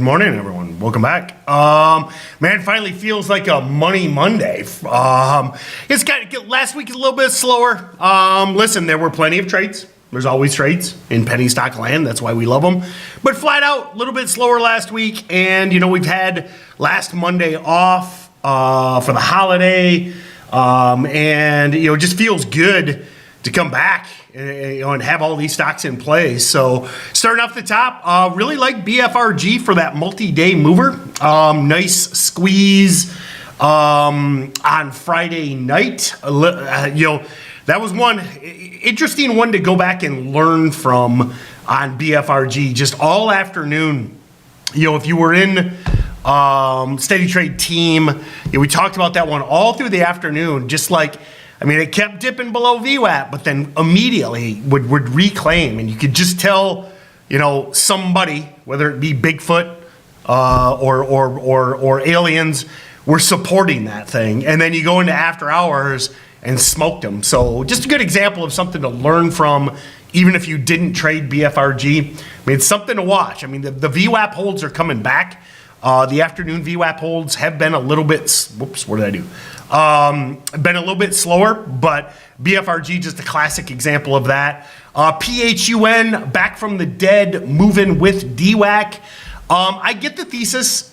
Good morning, everyone. Welcome back. Man, finally feels like a Money Monday. It's got last week is a little bit slower. Listen, there were plenty of trades. There's always trades in penny stock land. That's why we love them. But flat out, a little bit slower last week. And, we've had last Monday off for the holiday. And, it just feels good to come back and have all these stocks in place. So starting off the top, really like BFRG for that multi-day mover. Nice squeeze on Friday night. That was one interesting one to go back and learn from on BFRG just all afternoon. If you were in Steady Trade team, we talked about that one all through the afternoon, it kept dipping below VWAP, but then immediately would reclaim, and you could just tell, somebody, whether it be Bigfoot or aliens, were supporting that thing. And then you go into after hours and smoked them. So just a good example of something to learn from, even if you didn't trade BFRG. It's something to watch. The VWAP holds are coming back. The afternoon VWAP holds have been a little bit, what did I do? Been a little bit slower, but BFRG just a classic example of that. PHUN back from the dead, moving with DWAC. I get the thesis,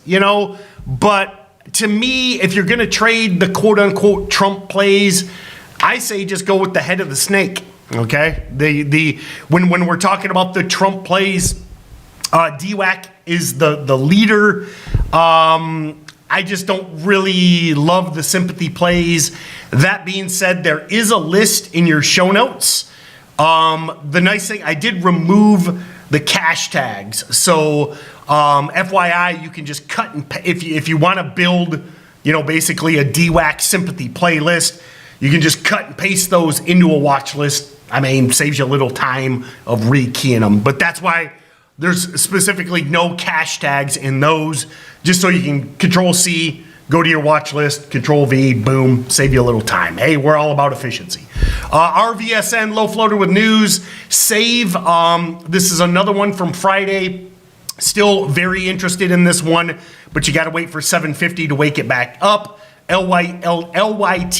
but to me, if you're going to trade the quote unquote Trump plays, I say just go with the head of the snake. Okay, when we're talking about the Trump plays, DWAC is the leader. I just don't really love the sympathy plays. That being said, there is a list in your show notes. The nice thing, I did remove the cash tags. So FYI, you can just cut and if you want to build, basically a DWAC sympathy playlist, you can just cut and paste those into a watch list. Saves you a little time of rekeying them. But that's why there's specifically no cash tags in those, just so you can Control C, go to your watch list, Control V, boom, save you a little time. Hey, we're all about efficiency. RVSN, low floater with news, save. This is another one from Friday. Still very interested in this one, but you got to wait for 750 to wake it back up. LYT,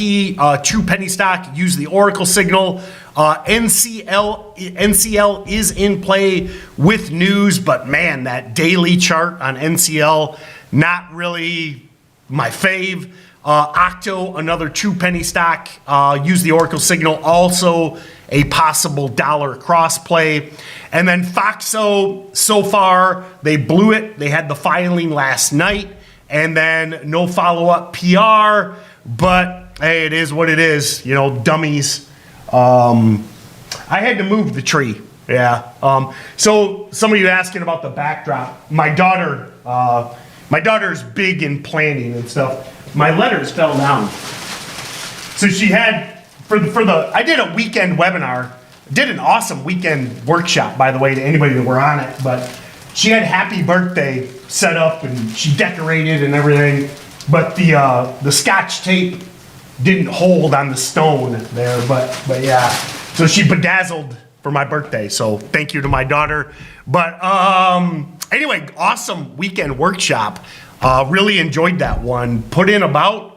true penny stock, use the Oracle signal. NCL is in play with news, but man, that daily chart on NCL, not really my fave. Octo, another true penny stock, use the Oracle signal, also a possible dollar cross play. And then Foxo, so far, they blew it. They had the filing last night, and then no follow-up PR, but hey, it is what it is, dummies. I had to move the tree. Yeah. So some of you asking about the backdrop. My daughter's big in planning and stuff. My letters fell down. So she had I did a weekend webinar. Did an awesome weekend workshop, by the way, to anybody that were on it. But she had happy birthday set up and she decorated and everything. But the Scotch tape didn't hold on the stone there. But yeah. So she bedazzled for my birthday. So thank you to my daughter. But anyway, awesome weekend workshop. Really enjoyed that one. Put in about,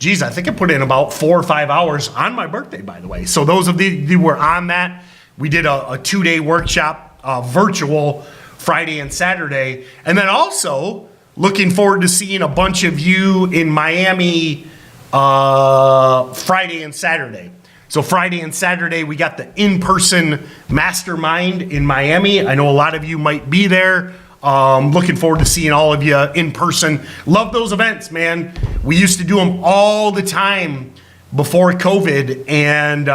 I think I put in about 4 or 5 hours on my birthday, by the way. So those of you who were on that, we did a 2-day workshop, virtual, Friday and Saturday. And then also looking forward to seeing a bunch of you in Miami Friday and Saturday. So Friday and Saturday, we got the in-person mastermind in Miami. I know a lot of you might be there. Looking forward to seeing all of you in person. Love those events, man. We used to do them all the time before COVID, and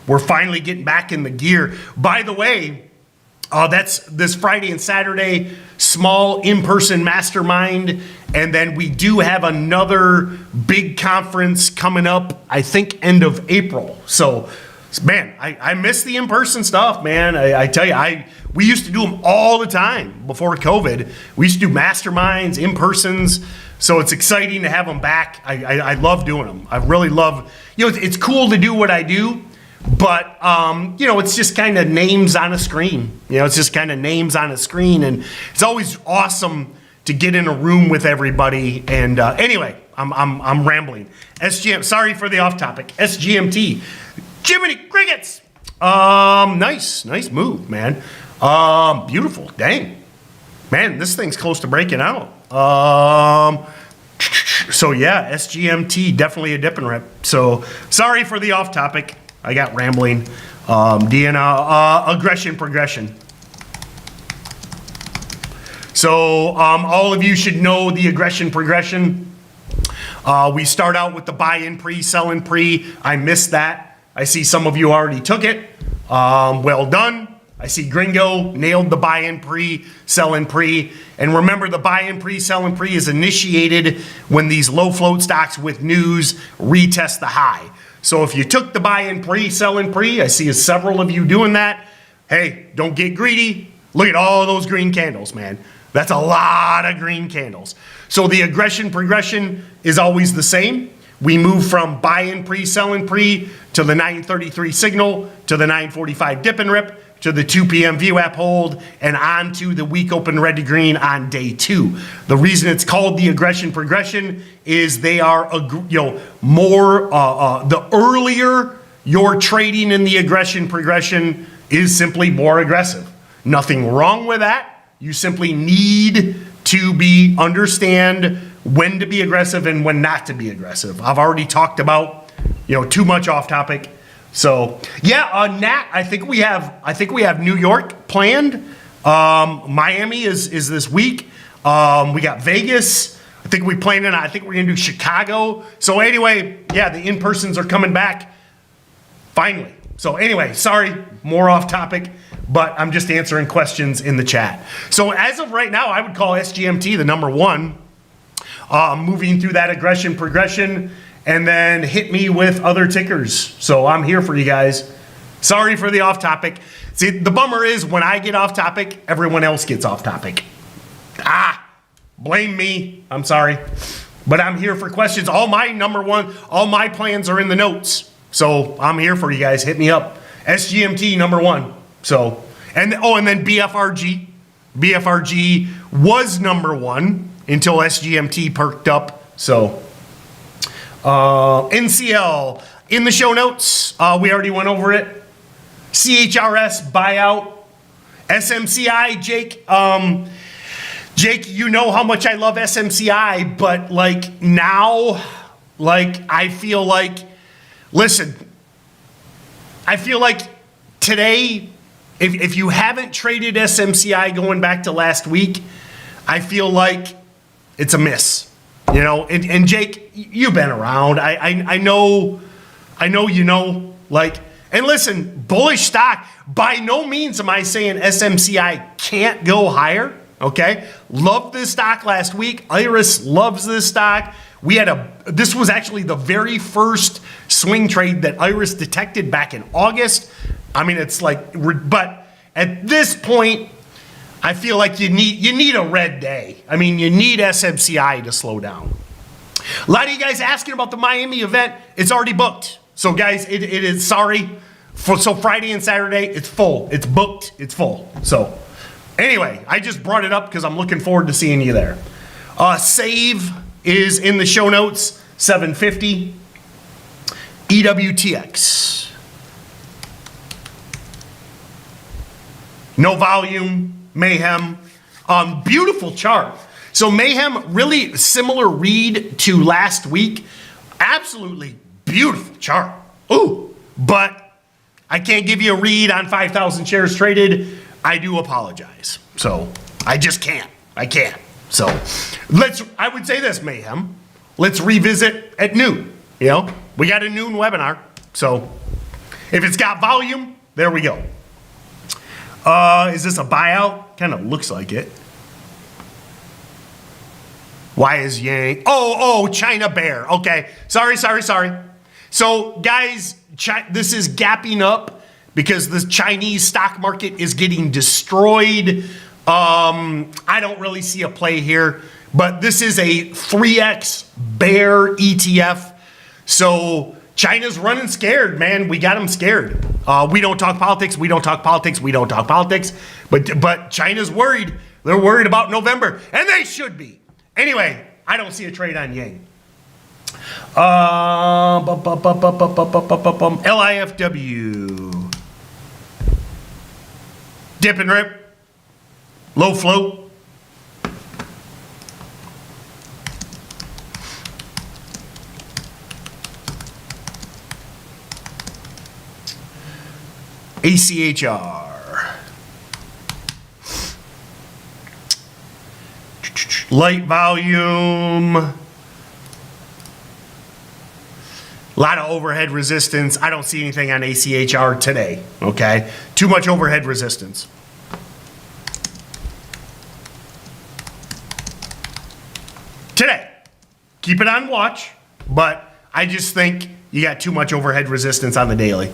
we're finally getting back in the gear. By the way, that's this Friday and Saturday, small in-person mastermind. And then we do have another big conference coming up, I think, end of April. So, man, I miss the in-person stuff, man. I tell you, we used to do them all the time before COVID. We used to do masterminds, in-persons. So it's exciting to have them back. I love doing them. I really love, it's cool to do what I do, But, you know, it's just kind of names on a screen. You know, it's just kind of names on a screen. And it's always awesome to get in a room with everybody. And anyway, I'm rambling. SGM, sorry for the off topic. SGMT, Jiminy Crickets. Nice move, man. Beautiful, dang. Man, this thing's close to breaking out. So yeah, SGMT, definitely a dip and rip. So sorry for the off topic. I got rambling. Aggression progression. So all of you should know the aggression progression. We start out with the buy-in pre, sell-in pre. I missed that. I see some of you already took it. Well done. I see Gringo nailed the buy-in pre, sell-in pre. And remember, the buy-in pre, sell-in pre is initiated when these low float stocks with news retest the high. So if you took the buy-in pre, sell-in pre, I see several of you doing that. Hey, don't get greedy. Look at all those green candles, man. That's a lot of green candles. So the aggression progression is always the same. We move from buy-in pre, sell-in pre to the 933 signal, to the 945 dip and rip, to the 2 p.m. VWAP hold, and on to the week open red to green on day 2. The reason it's called the aggression progression is they are, more, the earlier you're trading in the aggression progression is simply more aggressive. Nothing wrong with that. You simply need to understand when to be aggressive and when not to be aggressive. I've already talked about, too much off topic. So yeah, Nat, I think we have New York planned. Miami is this week. We got Vegas. I think we're gonna do Chicago. So anyway, yeah, the in-persons are coming back finally. So anyway, sorry, more off topic, but I'm just answering questions in the chat. So as of right now, I would call SGMT the number 1. Moving through that aggression progression, and then hit me with other tickers. So I'm here for you guys. Sorry for the off topic. See, the bummer is when I get off topic, everyone else gets off topic. Blame me. I'm sorry. But I'm here for questions. All my plans are in the notes. So I'm here for you guys. Hit me up. SGMT number 1. So, and then BFRG. BFRG was number 1 until SGMT perked up. So, NCL in the show notes. We already went over it. CHRS buyout. SMCI, Jake. Jake, you know how much I love SMCI, but now, I feel like, listen, I feel like today, if you haven't traded SMCI going back to last week, I feel like it's a miss. And Jake, you've been around. I know, and listen, bullish stock, by no means am I saying SMCI can't go higher, okay? Loved this stock last week. Iris loves this stock. This was actually the very first swing trade that Iris detected back in August. I mean, but at this point, I feel like you need a red day. I mean, you need SMCI to slow down. A lot of you guys asking about the Miami event. It's already booked. So guys, it is, sorry. So Friday and Saturday, it's full. It's booked. It's full. So anyway, I just brought it up because I'm looking forward to seeing you there. Save is in the show notes, 750. EWTX. No volume. Mayhem. Beautiful chart. So Mayhem, really similar read to last week. Absolutely beautiful chart. Ooh, but I can't give you a read on 5,000 shares traded. I do apologize. So I just can't. I can't. So I would say this, Mayhem. Let's revisit at noon. We got a noon webinar. So if it's got volume, there we go. Is this a buyout? Kind of looks like it. Why is Yang? Oh, China Bear. Okay. Sorry. So guys, this is gapping up because the Chinese stock market is getting destroyed. I don't really see a play here, but this is a 3x bear ETF. So China's running scared, man. We got them scared. We don't talk politics. We don't talk politics. We don't talk politics. But China's worried. They're worried about November, and they should be. Anyway, I don't see a trade on Yang. LIFW. Dip and rip. Low float. ACHR. Light volume. A lot of overhead resistance. I don't see anything on ACHR today, okay? Too much overhead resistance. Today. Keep it on watch, but I just think you got too much overhead resistance on the daily.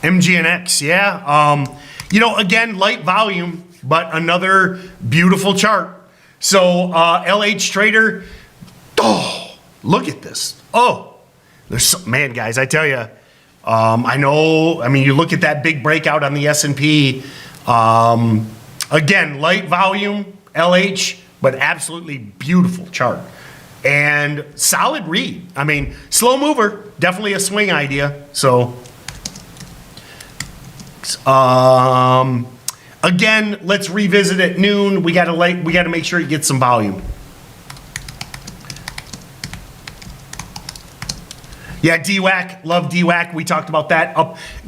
MGNX, yeah. You know, again, light volume, but another beautiful chart. So, LH Trader, oh, look at this. Oh, there's so, man, guys, I tell you, I know, I mean, you look at that big breakout on the S&P. Again, light volume, LH, but absolutely beautiful chart. And solid read. I mean, slow mover, definitely a swing idea. So, again, let's revisit at noon. We gotta make sure it gets some volume. Yeah, DWAC, love DWAC. We talked about that.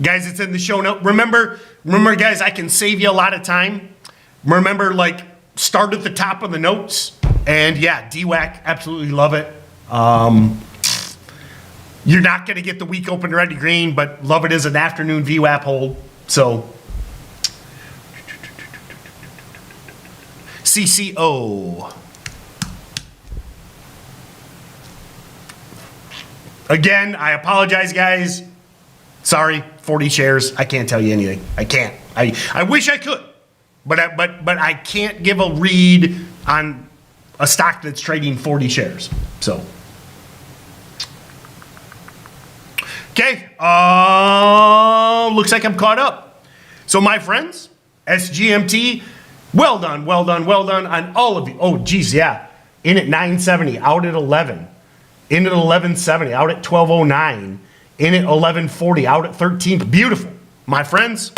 Guys, it's in the show note. Remember, guys, I can save you a lot of time. Remember, like, start at the top of the notes. And yeah, DWAC, absolutely love it. You're not going to get the week open ready green, but love it as an afternoon VWAP hold. So, CCO. Again, I apologize, guys. Sorry, 40 shares. I can't tell you anything. I can't. I wish I could, but I can't give a read on a stock that's trading 40 shares. So, okay. Looks like I'm caught up. So, my friends, SGMT, well done on all of you. Oh, geez, yeah. In at 970, out at 11. In at 1170, out at 1209. In at 1140, out at 13. Beautiful. My friends,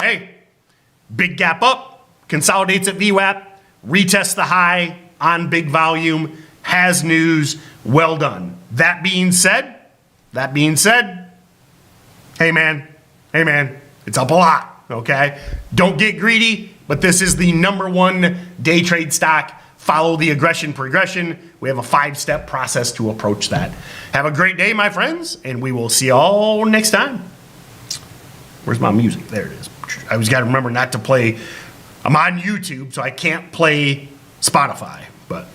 hey, big gap up, consolidates at VWAP, retests the high on big volume, has news, well done. That being said, hey man, it's up a lot, okay? Don't get greedy, but this is the #1 day trade stock. Follow the aggression progression. We have a 5-step process to approach that. Have a great day, my friends, and we will see you all next time. Where's my music? There it is. I always got to remember not to play. I'm on YouTube, so I can't play Spotify, but